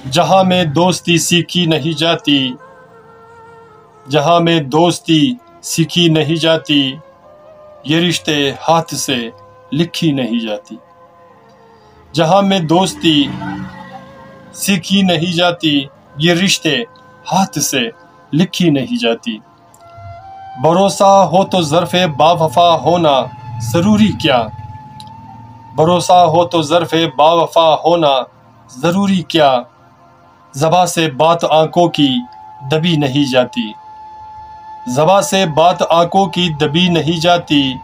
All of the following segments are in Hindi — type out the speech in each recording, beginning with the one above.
जहाँ में दोस्ती सीखी नहीं जाती, जहाँ में दोस्ती सीखी नहीं जाती, ये रिश्ते हाथ से लिखी नहीं जाती। जहाँ में दोस्ती सीखी नहीं जाती, ये रिश्ते हाथ से लिखी नहीं जाती। भरोसा हो तो ज़र्फ़े बावफ़ा होना ज़रूरी क्या, भरोसा हो तो ज़र्फ़े बावफ़ा होना ज़रूरी क्या। ज़बां से बात आंखों की दबी नहीं जाती, ज़बां से बात आंखों की दबी नहीं जाती।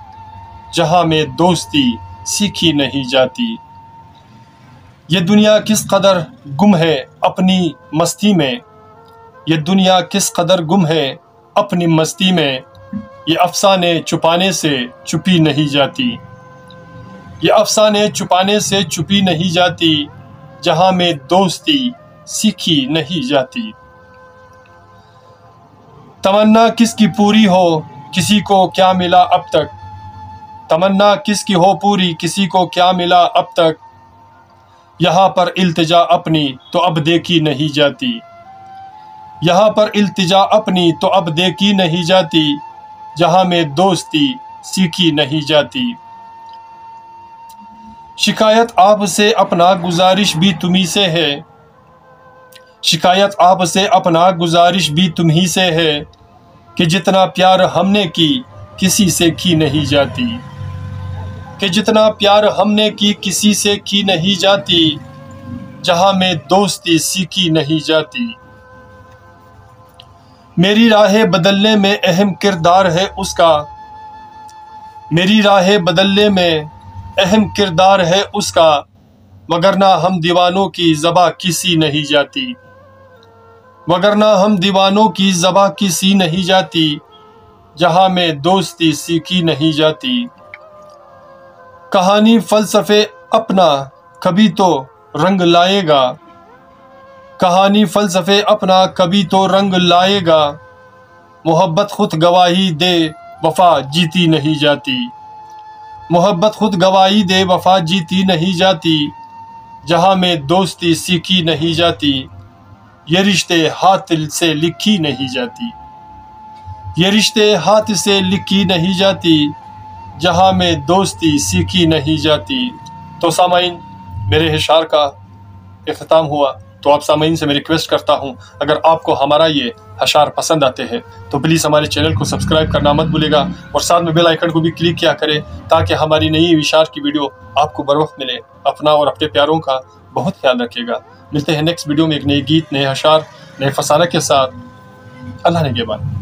जहाँ में दोस्ती सीखी नहीं जाती। ये दुनिया किस कदर गुम है अपनी मस्ती में, ये दुनिया किस कदर गुम है अपनी मस्ती में। ये अफसाने छुपाने से छुपी नहीं जाती, ये अफसाने छुपाने से छुपी नहीं जाती। जहाँ में दोस्ती सीखी नहीं जाती। तमन्ना किसकी पूरी हो किसी को क्या मिला अब तक, तमन्ना किसकी हो पूरी किसी को क्या मिला अब तक। यहाँ पर इल्तिजा अपनी तो अब देखी नहीं जाती, यहाँ पर इल्तिजा अपनी तो अब देखी नहीं जाती। जहाँ में दोस्ती सीखी नहीं जाती। शिकायत आपसे अपना गुजारिश भी तुम्ही से है, शिकायत आपसे अपना गुजारिश भी तुम्ही से है। कि जितना प्यार हमने की किसी से की नहीं जाती, कि जितना प्यार हमने की किसी से की नहीं जाती। जहाँ में दोस्ती सीखी नहीं जाती। मेरी राहें बदलने में अहम किरदार है उसका, मेरी राहें बदलने में अहम किरदार है उसका। वगरना हम दीवानों की ज़बां किसी नहीं जाती, वगरना हम दीवानों की ज़बां किसी नहीं जाती। जहाँ में दोस्ती सीखी नहीं जाती। कहानी फ़लसफ़े अपना कभी तो रंग लाएगा, कहानी फ़लसफ़े अपना कभी तो रंग लाएगा। मोहब्बत खुद गवाही दे वफ़ा जीती नहीं जाती, मोहब्बत खुद गवाही दे वफ़ा जीती नहीं जाती। जहाँ में दोस्ती सीखी नहीं जाती। ये रिश्ते हाथ से लिखी नहीं जाती, ये रिश्ते हाथ से लिखी नहीं जाती। जहाँ में दोस्ती सीखी नहीं जाती। तो सामाइन, मेरे इशार का इख्तिताम हुआ। तो आप सामाइन से मैं रिक्वेस्ट करता हूँ, अगर आपको हमारा ये अशार पसंद आते हैं तो प्लीज़ हमारे चैनल को सब्सक्राइब करना मत भूलेगा और साथ में बेल आइकन को भी क्लिक किया करें ताकि हमारी नई इशार की वीडियो आपको बर वक्त मिले। अपना और अपने प्यारों का बहुत ख्याल रखिएगा। मिलते हैं नेक्स्ट वीडियो में एक नई गीत, नए अशार, नए फसाना के साथ। अल्लाह ने के बाद।